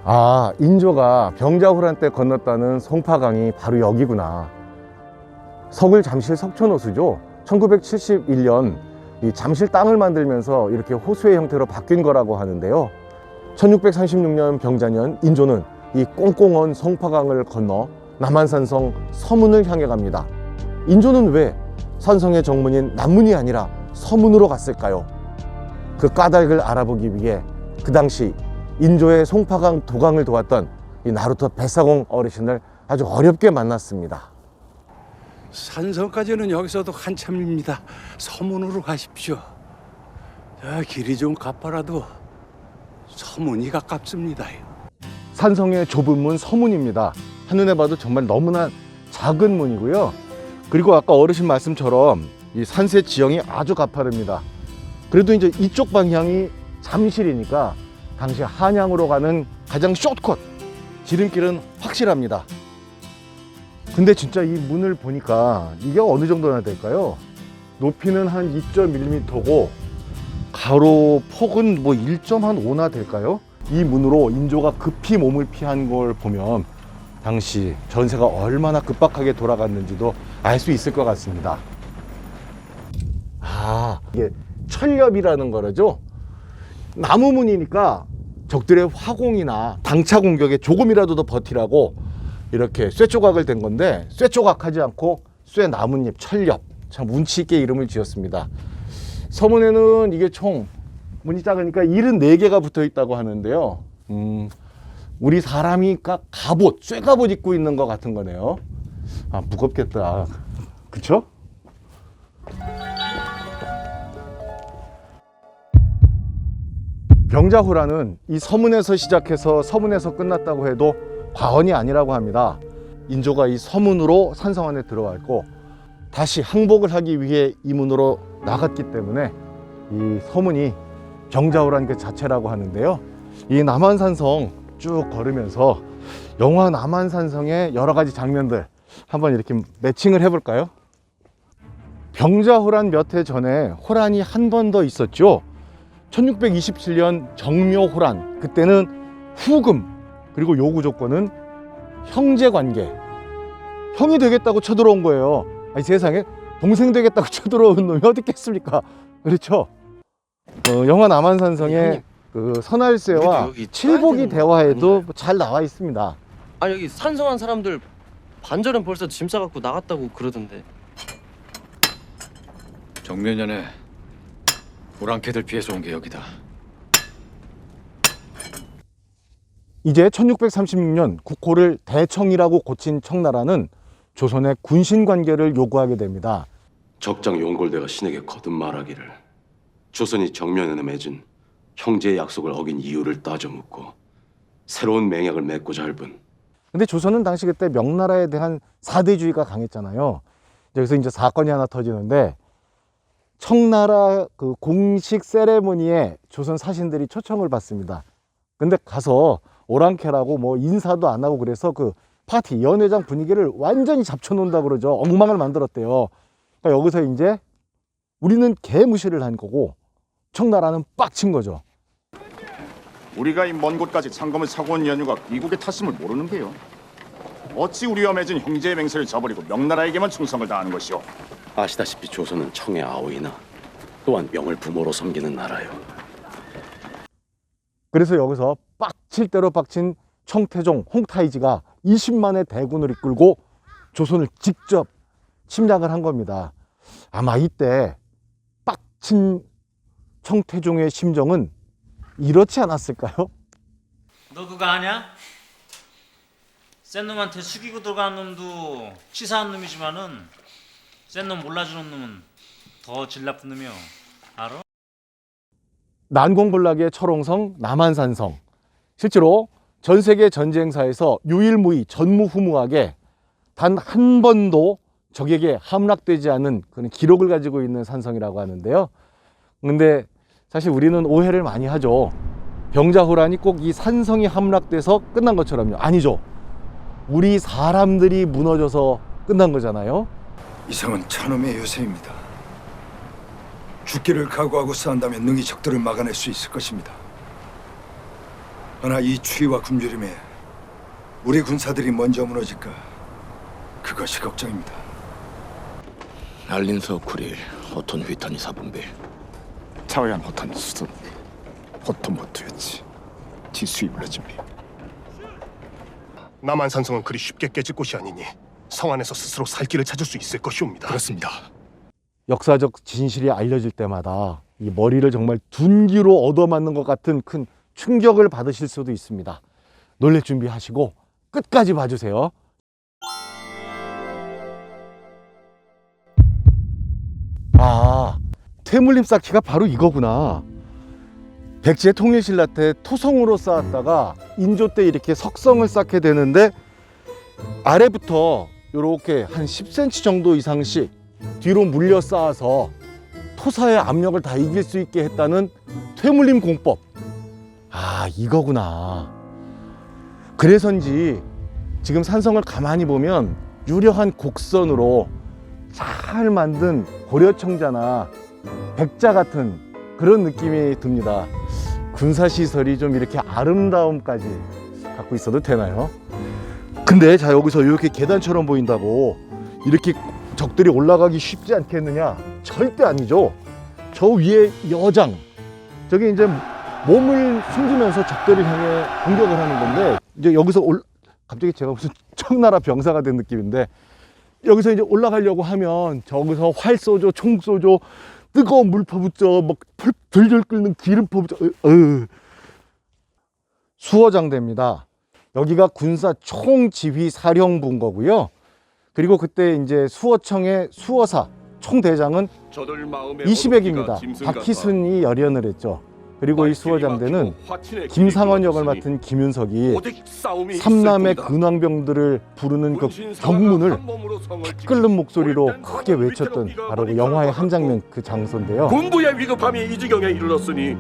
아, 인조가 병자호란 때 건넜다는 송파강이 바로 여기구나. 서울 잠실 석촌호수죠. 1971년 이 잠실 땅을 만들면서 이렇게 호수의 형태로 바뀐 거라고 하는데요. 1636년 병자년 인조는 이 꽁꽁언 송파강을 건너 남한산성 서문을 향해 갑니다. 인조는 왜 산성의 정문인 남문이 아니라 서문으로 갔을까요? 그 까닭을 알아보기 위해 그 당시 인조의 송파강 도강을 도왔던 이 나루토 뱃사공 어르신을 아주 어렵게 만났습니다. 산성까지는 여기서도 한참입니다. 서문으로 가십시오. 길이 좀 가파라도 서문이 가깝습니다. 산성의 좁은 문 서문입니다. 한눈에 봐도 정말 너무나 작은 문이고요. 그리고 아까 어르신 말씀처럼 이 산세 지형이 아주 가파릅니다. 그래도 이제 이쪽 방향이 잠실이니까 당시 한양으로 가는 가장 숏컷 지름길은 확실합니다. 근데 진짜 이 문을 보니까 이게 어느 정도나 될까요? 높이는 한 2.1m고 가로 폭은 뭐 1.5나 될까요? 이 문으로 인조가 급히 몸을 피한 걸 보면 당시 전세가 얼마나 급박하게 돌아갔는지도 알 수 있을 것 같습니다. 아, 이게 철렵이라는 거죠. 나무 문이니까 적들의 화공이나 당차 공격에 조금이라도 더 버티라고 이렇게 쇠조각을 댄 건데, 쇠조각하지 않고 쇠나뭇잎 철렵, 참 운치 있게 이름을 지었습니다. 서문에는 이게 총 문이 작으니까 74개가 붙어 있다고 하는데요. 우리 사람이 갑옷, 쇠갑옷 입고 있는 것 같은 거네요. 아, 무겁겠다. 그쵸? 병자호란은 이 서문에서 시작해서 서문에서 끝났다고 해도 과언이 아니라고 합니다. 인조가 이 서문으로 산성 안에 들어왔고 다시 항복을 하기 위해 이 문으로 나갔기 때문에 이 서문이 병자호란 그 자체라고 하는데요. 이 남한산성 쭉 걸으면서 영화 남한산성의 여러 가지 장면들 한번 이렇게 매칭을 해볼까요? 병자호란 몇 해 전에 호란이 한 번 더 있었죠. 1627년 정묘호란, 그때는 후금 그리고 요구 조건은 형제관계. 형이 되겠다고 쳐들어온 거예요. 아니, 세상에 동생 되겠다고 쳐들어온 놈이 어디 있겠습니까? 그렇죠? 영화 남한산성의 그 선할세와 칠복이 대화에도 잘 나와 있습니다. 아, 여기 산성한 사람들 반절은 벌써 짐 싸갖고 나갔다고 그러던데. 정면연에 오랑캐들 피해서 온 게 여기다. 이제 1636년 국호를 대청이라고 고친 청나라는 조선의 군신 관계를 요구하게 됩니다. 적장 용골대가 신에게 거듭 말하기를 조선이 정면에 맺은 형제의 약속을 어긴 이유를 따져 묻고 새로운 맹약을 맺고자 할 뿐. 근데 조선은 당시 그때 명나라에 대한 사대주의가 강했잖아요. 여기서 이제 사건이 하나 터지는데, 청나라 그 공식 세레모니에 조선 사신들이 초청을 받습니다. 근데 가서 오랑캐라고 뭐 인사도 안 하고 그래서 그 파티 연회장 분위기를 완전히 잡쳐놓는다 그러죠. 엉망을 만들었대요. 그러니까 여기서 이제 우리는 개무시를 한 거고 청나라는 빡친 거죠. 우리가 이 먼 곳까지 상검을 사고 온 연유가 이국의 탓임을 모르는 게요. 어찌 우리와 맺은 형제의 맹세를 저버리고 명나라에게만 충성을 다하는 것이오. 아시다시피 조선은 청의 아우이나 또한 명을 부모로 섬기는 나라요. 그래서 여기서 빡칠 대로 빡친 청태종 홍타이지가 20만의 대군을 이끌고 조선을 직접 침략을 한 겁니다. 아마 이때 빡친 청태종의 심정은 이렇지 않았을까요? 너 그거 아냐? 센 놈한테 숙이고 들어가는 놈도 치사한 놈이지만은 센 놈 몰라주는 놈은 더 질 나쁜 놈이요. 알아? 난공불락의 철옹성 남한산성, 실제로 전 세계 전쟁사에서 유일무이 전무후무하게 단 한 번도 적에게 함락되지 않은 그런 기록을 가지고 있는 산성이라고 하는데요. 근데 사실 우리는 오해를 많이 하죠. 병자호란이 꼭 이 산성이 함락돼서 끝난 것처럼요. 아니죠. 우리 사람들이 무너져서 끝난 거잖아요. 이상은 찬엄의 요새입니다. 죽기를 각오하고 싸운다면 능히 적들을 막아낼 수 있을 것입니다. 그러나 이 추위와 굶주림에 우리 군사들이 먼저 무너질까 그것이 걱정입니다. 알린서 쿠릴 호톤 휘턴이 사분배 차오얀 호탄 수습 호토모토였지. 지수이 불러집니. 남한산성은 그리 쉽게 깨질 곳이 아니니 성 안에서 스스로 살 길을 찾을 수 있을 것이옵니다. 그렇습니다. 역사적 진실이 알려질 때마다 이 머리를 정말 둔기로 얻어맞는 것 같은 큰 충격을 받으실 수도 있습니다. 놀랄 준비하시고 끝까지 봐주세요. 아, 퇴물림 쌓기가 바로 이거구나. 백제 통일신라 때 토성으로 쌓았다가 인조 때 이렇게 석성을 쌓게 되는데 아래부터 이렇게 한 10cm 정도 이상씩 뒤로 물려 쌓아서 토사의 압력을 다 이길 수 있게 했다는 퇴물림 공법. 아, 이거구나. 그래서인지 지금 산성을 가만히 보면 유려한 곡선으로 잘 만든 고려청자나 백자 같은 그런 느낌이 듭니다. 군사시설이 좀 이렇게 아름다움까지 갖고 있어도 되나요? 근데 자, 여기서 이렇게 계단처럼 보인다고 이렇게 적들이 올라가기 쉽지 않겠느냐? 절대 아니죠. 저 위에 여장, 저게 이제 몸을 숨기면서 적들을 향해 공격을 하는 건데, 이제 여기서 갑자기 제가 무슨 청나라 병사가 된 느낌인데, 여기서 이제 올라가려고 하면 저기서 활 쏘죠, 총 쏘죠, 뜨거운 물 퍼붓죠, 막 들들 끓는 기름 퍼붓죠. 수어장대입니다. 여기가 군사 총지휘사령부인 거고요. 그리고 그때 이제 수어청의 수어사 총대장은 이시백입니다. 박희순이 열연을 했죠. 그리고 이 수어장대는 김상원 역을 맡은 김윤석이 삼남의 근황병들을 부르는 그 경문을 피 끓는 목소리로 크게 외쳤던 바로 그 영화의 한 장면, 그 장소인데요. 군부의 위급함이 이 지경에 이르렀으니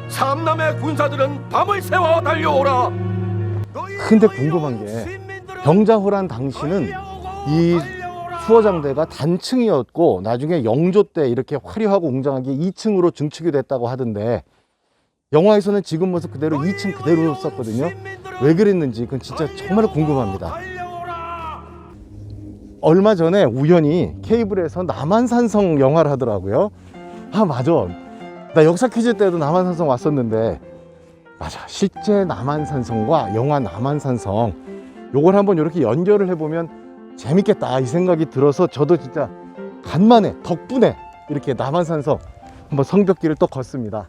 삼남의 군사들은 밤을 새워 달려오라. 근데 궁금한 게 병자호란 당시는 이 수어장대가 단층이었고 나중에 영조 때 이렇게 화려하고 웅장하게 2층으로 증축이 됐다고 하던데, 영화에서는 지금 모습 그대로 2층 그대로 썼거든요. 왜 그랬는지 그건 진짜 정말 궁금합니다. 얼마 전에 우연히 케이블에서 남한산성 영화를 하더라고요. 아, 맞아, 나 역사 퀴즈 때도 남한산성 왔었는데, 맞아, 실제 남한산성과 영화 남한산성 요걸 한번 이렇게 연결을 해보면 재밌겠다 이 생각이 들어서 저도 진짜 간만에 덕분에 이렇게 남한산성 한번 성벽길을 또 걷습니다.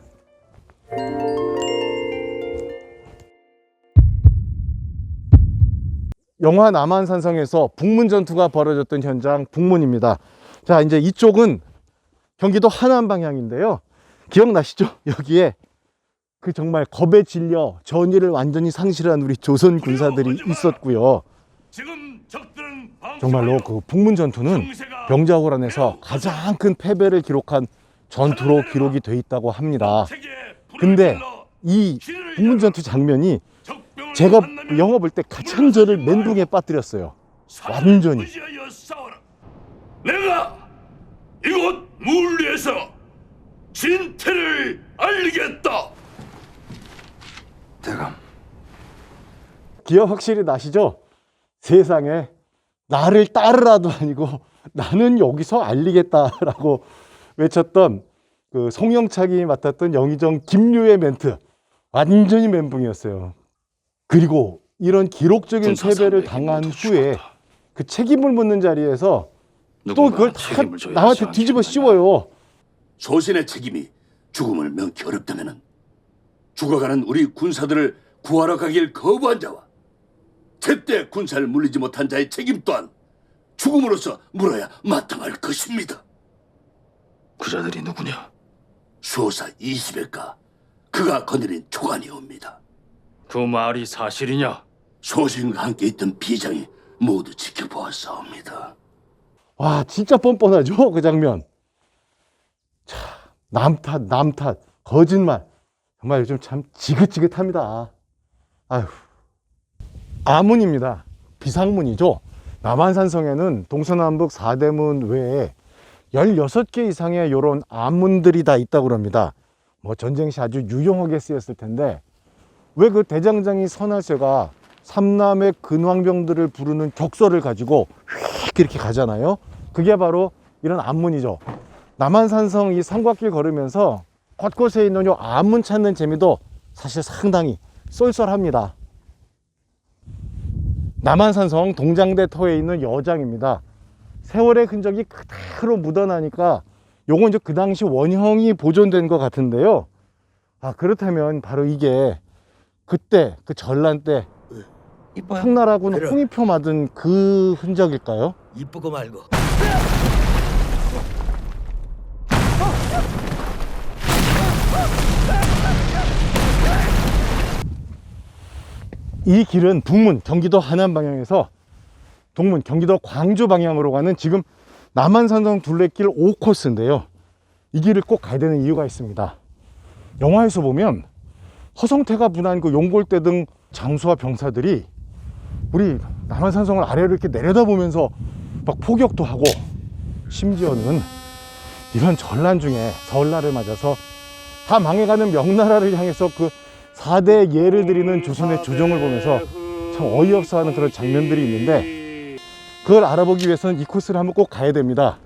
영화 남한산성에서 북문전투가 벌어졌던 현장 북문입니다. 자, 이제 이쪽은 경기도 하남 방향인데요. 기억나시죠? 여기에 그 정말 겁에 질려 전의를 완전히 상실한 우리 조선 군사들이 있었고요. 정말로 그 북문전투는 병자호란에서 가장 큰 패배를 기록한 전투로 기록이 돼 있다고 합니다. 근데 이 북문전투 장면이 제가 영화 볼 때 가장 저를 멘붕에 빠뜨렸어요. 완전히. 내가 이곳 물리에서 진태를 알리겠다. 대감, 기억 확실히 나시죠? 세상에 나를 따르라도 아니고 나는 여기서 알리겠다라고 외쳤던 그 송영창이 맡았던 영의정 김류의 멘트, 완전히 멘붕이었어요. 그리고 이런 기록적인 패배를 당한 후에 그 책임을 묻는 자리에서 또 그걸 다 남한테 뒤집어 씌워요. 소신의 책임이 죽음을 면키 어렵다면은 죽어가는 우리 군사들을 구하러 가길 거부한 자와 제때 군사를 물리지 못한 자의 책임 또한 죽음으로써 물어야 마땅할 것입니다. 그 자들이 누구냐? 수호사 이시백과 그가 거느린 초관이옵니다. 그 말이 사실이냐? 소신과 함께 있던 비장이 모두 지켜보았사옵니다. 와, 진짜 뻔뻔하죠, 그 장면. 자, 남 탓, 거짓말. 정말 요즘 참 지긋지긋합니다. 아휴. 아문입니다. 비상문이죠. 남한산성에는 동서남북 4대문 외에 16개 이상의 이런 암문들이 다 있다고 합니다. 뭐 전쟁 시 아주 유용하게 쓰였을 텐데, 왜 그 대장장이 선하세가 삼남의 근황병들을 부르는 격서를 가지고 휙 이렇게 가잖아요. 그게 바로 이런 안문이죠. 남한산성 이 성곽길 걸으면서 곳곳에 있는 요 안문 찾는 재미도 사실 상당히 쏠쏠합니다. 남한산성 동장대 터에 있는 여장입니다. 세월의 흔적이 그대로 묻어나니까 요건 이제 그 당시 원형이 보존된 것 같은데요. 아, 그렇다면 바로 이게 그때 그 전란 때 이뻐요? 청나라군 홍위표 맞은 그 흔적일까요? 이쁘고 말고. 이 길은 북문 경기도 하남 방향에서 동문 경기도 광주 방향으로 가는 지금 남한산성 둘레길 5코스인데요. 이 길을 꼭 가야 되는 이유가 있습니다. 영화에서 보면 허성태가 분한 그 용골대 등 장수와 병사들이 우리 남한산성을 아래로 이렇게 내려다보면서 막 포격도 하고, 심지어는 이런 전란 중에 설날을 맞아서 다 망해가는 명나라를 향해서 그 4대 예를 드리는 조선의 조정을 보면서 참 어이없어 하는 그런 장면들이 있는데, 그걸 알아보기 위해서는 이 코스를 한번 꼭 가야 됩니다.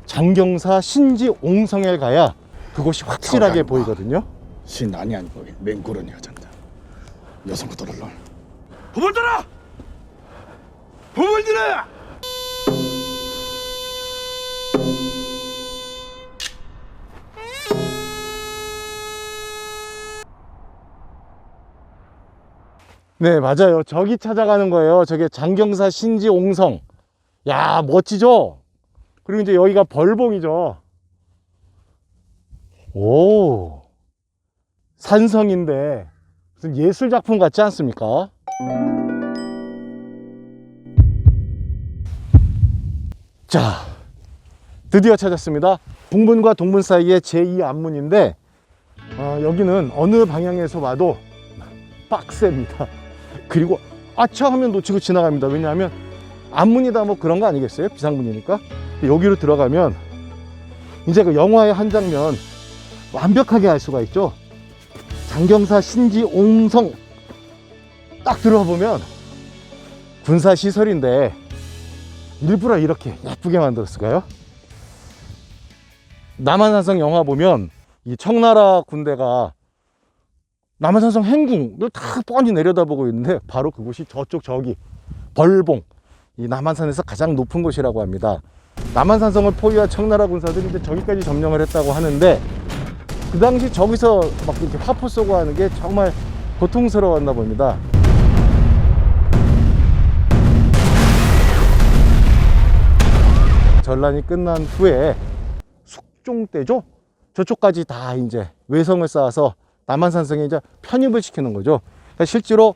장경사 신지 옹성에 가야 그곳이 확실하게 보이거든요. 신안이 아니고 맹구른 여잔다. 여성부터를 널. 부물들아! 부물들아! 네, 맞아요. 저기 찾아가는 거예요. 저게 장경사 신지 옹성. 야, 멋지죠? 그리고 이제 여기가 벌봉이죠. 오, 산성인데 무슨 예술 작품 같지 않습니까? 자, 드디어 찾았습니다. 북문과 동문 사이의 제2안문인데 여기는 어느 방향에서 봐도 빡셉니다. 그리고 아차 하면 놓치고 지나갑니다. 왜냐하면 안문이다 뭐 그런 거 아니겠어요? 비상문이니까. 여기로 들어가면 이제 그 영화의 한 장면 완벽하게 알 수가 있죠. 장경사 신지 옹성 딱 들어보면 군사시설인데 일부러 이렇게 예쁘게 만들었을까요? 남한산성 영화 보면 이 청나라 군대가 남한산성 행궁을 다 뻔히 내려다보고 있는데 바로 그곳이 저쪽 저기 벌봉, 이 남한산에서 가장 높은 곳이라고 합니다. 남한산성을 포위한 청나라 군사들이 이제 저기까지 점령을 했다고 하는데, 그 당시 저기서 막 이렇게 화포 쏘고 하는 게 정말 고통스러웠나 봅니다. 전란이 끝난 후에 숙종 때죠? 저쪽까지 다 이제 외성을 쌓아서 남한산성에 이제 편입을 시키는 거죠. 그러니까 실제로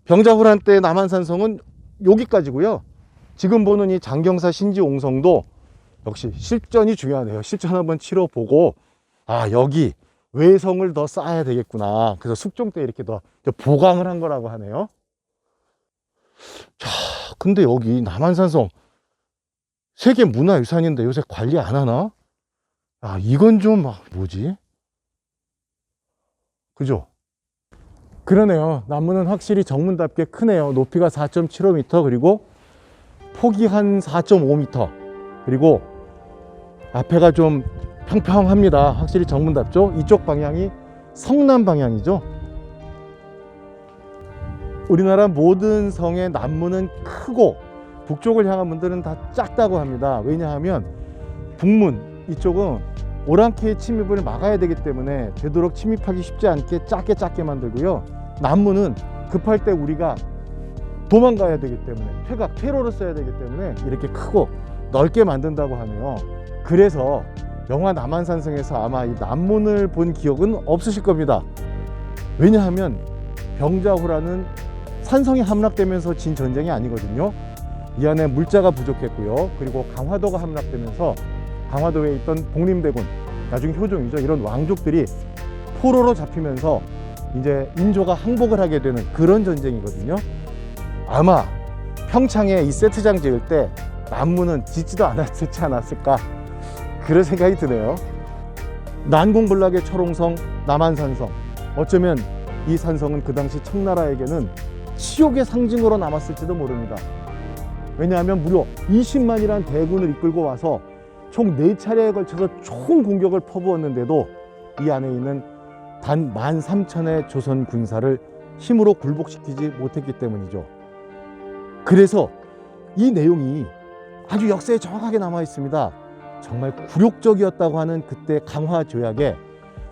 병자호란 때 남한산성은 여기까지고요. 지금 보는 이 장경사 신지 옹성도 역시 실전이 중요하네요. 실전 한번 치러보고, 아, 여기 외성을 더 쌓아야 되겠구나. 그래서 숙종 때 이렇게 더 보강을 한 거라고 하네요. 자, 근데 여기 남한산성 세계문화유산인데 요새 관리 안 하나? 아, 이건 좀 뭐지? 그죠? 그러네요. 나무는 확실히 정문답게 크네요. 높이가 4.75m, 그리고 폭이 한 4.5m, 그리고 앞에가 좀 평평합니다. 확실히 정문답죠? 이쪽 방향이 성남 방향이죠. 우리나라 모든 성의 남문은 크고 북쪽을 향한 문들은 다 작다고 합니다. 왜냐하면 북문 이쪽은 오랑캐의 침입을 막아야 되기 때문에 되도록 침입하기 쉽지 않게 작게 만들고요. 남문은 급할 때 우리가 도망가야 되기 때문에 퇴로를 써야 되기 때문에 이렇게 크고 넓게 만든다고 하네요. 그래서 영화 남한산성에서 아마 이 남문을 본 기억은 없으실 겁니다. 왜냐하면 병자호란은 산성이 함락되면서 진 전쟁이 아니거든요. 이 안에 물자가 부족했고요. 그리고 강화도가 함락되면서 강화도에 있던 복림대군, 나중 효종이죠, 이런 왕족들이 포로로 잡히면서 이제 인조가 항복을 하게 되는 그런 전쟁이거든요. 아마 평창에 이 세트장 지을 때 남문은 짓지도 않았지 않았을까, 그런 생각이 드네요. 난공불락의 철옹성 남한산성, 어쩌면 이 산성은 그 당시 청나라에게는 치욕의 상징으로 남았을지도 모릅니다. 왜냐하면 무려 20만이라는 대군을 이끌고 와서 총 4차례에 걸쳐서 총 공격을 퍼부었는데도 이 안에 있는 단 13,000의 조선 군사를 힘으로 굴복시키지 못했기 때문이죠. 그래서 이 내용이 아주 역사에 정확하게 남아 있습니다. 정말 굴욕적이었다고 하는 그때 강화 조약에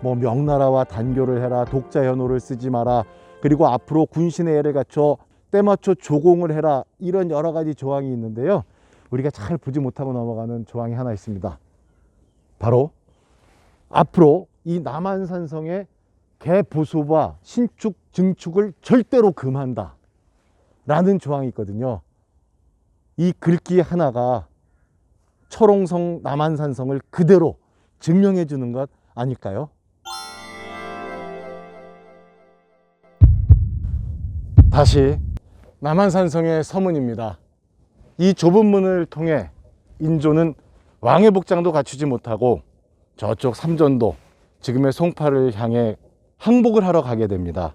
뭐 명나라와 단교를 해라, 독자 현호를 쓰지 마라, 그리고 앞으로 군신의 예를 갖춰 때맞춰 조공을 해라, 이런 여러 가지 조항이 있는데요. 우리가 잘 보지 못하고 넘어가는 조항이 하나 있습니다. 바로 앞으로 이 남한산성의 개보수와 신축, 증축을 절대로 금한다 라는 조항이 있거든요. 이 글귀 하나가 철옹성 남한산성을 그대로 증명해 주는 것 아닐까요? 다시 남한산성의 서문입니다. 이 좁은 문을 통해 인조는 왕의 복장도 갖추지 못하고 저쪽 삼전도, 지금의 송파를 향해 항복을 하러 가게 됩니다.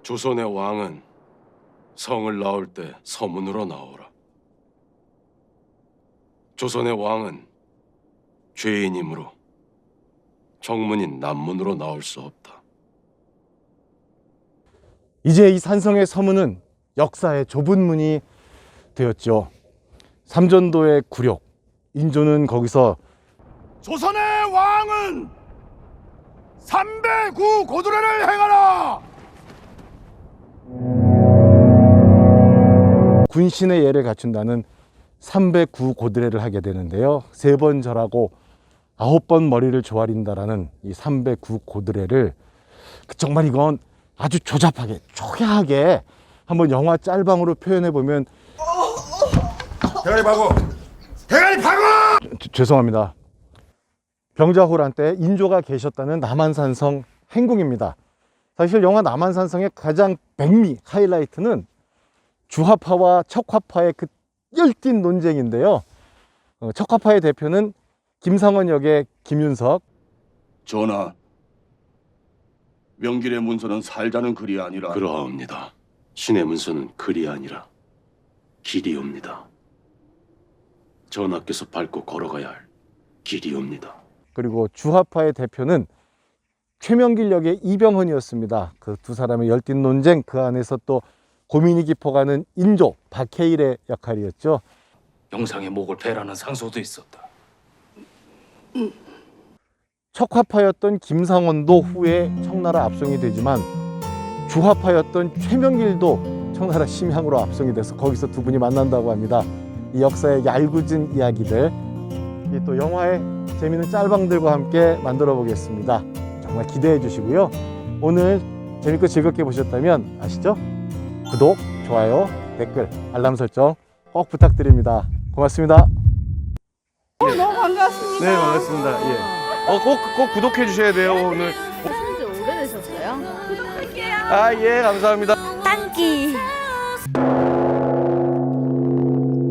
조선의 왕은 성을 나올 때 서문으로 나오라. 조선의 왕은 죄인이므로 정문인 남문으로 나올 수 없다. 이제 이 산성의 서문은 역사의 좁은 문이 되었죠. 삼전도의 굴욕, 인조는 거기서 조선의 왕은 309 고두례를 행하라. 군신의 예를 갖춘다는 309 고드레를 하게 되는데요. 3번 절하고 9번 머리를 조아린다라는 이 309 고드레를 정말 이건 아주 조잡하게, 초야하게 한번 영화 짤방으로 표현해 보면 대가리 박어! 대가리 박어! 죄송합니다. 병자호란 때 인조가 계셨다는 남한산성 행궁입니다. 사실 영화 남한산성의 가장 백미 하이라이트는 주화파와 척화파의 그 열띤 논쟁인데요. 척화파의 대표는 김상원 역의 김윤석. 전하, 명길의 문서는 살자는 글이 아니라 그러하옵니다. 신의 문서는 글이 아니라 길이옵니다. 전하께서 밟고 걸어가야 할 길이옵니다. 그리고 주화파의 대표는 최명길 역의 이병헌이었습니다. 그 두 사람의 열띤 논쟁, 그 안에서 또 고민이 깊어가는 인조 박해일의 역할이었죠. 영상의 목을 베라는 상소도 있었다. 척화파였던 김상원도 후에 청나라 압송이 되지만 주화파였던 최명길도 청나라 심양으로 압송이 돼서 거기서 두 분이 만난다고 합니다. 이 역사의 얄궂은 이야기들, 또 영화의 재미있는 짤방들과 함께 만들어 보겠습니다. 정말 기대해 주시고요. 오늘 재밌고 즐겁게 보셨다면 아시죠? 구독, 좋아요, 댓글, 알람 설정 꼭 부탁드립니다. 고맙습니다. 너무 반갑습니다. 네, 반갑습니다. 예. 꼭 구독해 주셔야 돼요, 오늘. 하신 지 오래되셨어요? 아, 예, 감사합니다. 땅기.